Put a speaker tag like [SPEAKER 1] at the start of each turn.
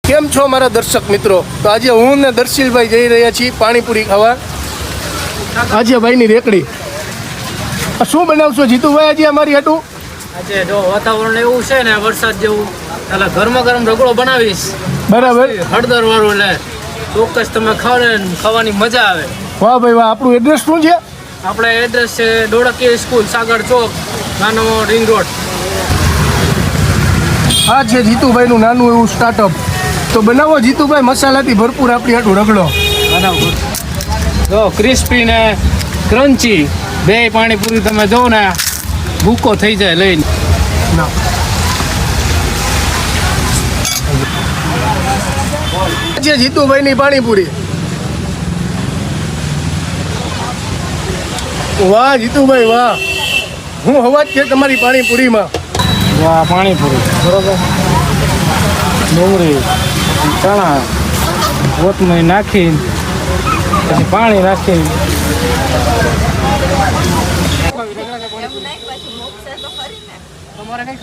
[SPEAKER 1] કેમ છો મારા દર્શક મિત્રો? તો આજે હું ને દર્શિલભાઈ જઈ રહ્યા છીએ પાણીપુરી ખાવા. આજે ભાઈની રેકડી. શું બનાવશો જીતુભાઈ આજે અમારી હાટું?
[SPEAKER 2] આજે જો વાતાવરણ એવું છે ને વરસાદ જેવું, એટલે ગરમા ગરમ રગડો બનાવીશ.
[SPEAKER 1] બરાબર,
[SPEAKER 2] હળદર વાળું, એટલે ચોક્કસ તમે ખાવાની મજા આવે.
[SPEAKER 1] વાહ ભાઈ વાહ. આપણું એડ્રેસ શું છે?
[SPEAKER 2] આપણે એડ્રેસ છે ડોળકીયા સ્કૂલ, સાગર ચોક, નાનો રિંગ રોડ.
[SPEAKER 1] આ છે જીતુભાઈનું નાનું એવું સ્ટાર્ટઅપ. તો બનાવો જીતુભાઈ મસાલાથી ભરપૂર આપણી હાટું રગડો.
[SPEAKER 2] જો ક્રિસ્પી ને ક્રન્ચી બે પાણીપુરી તમે જો ને ભૂકો થઈ જાય લઈને.
[SPEAKER 1] છે જીતુભાઈની પાણીપુરી. વાહ જીતુભાઈ વાહ, હું હવાજ છે તમારી પાણીપુરીમાં.
[SPEAKER 2] વાહ પાણીપુરી બરોબર, ડુંગળી ચણા કોથમીર નાખી પછી પાણી નાખી તમારે કઈ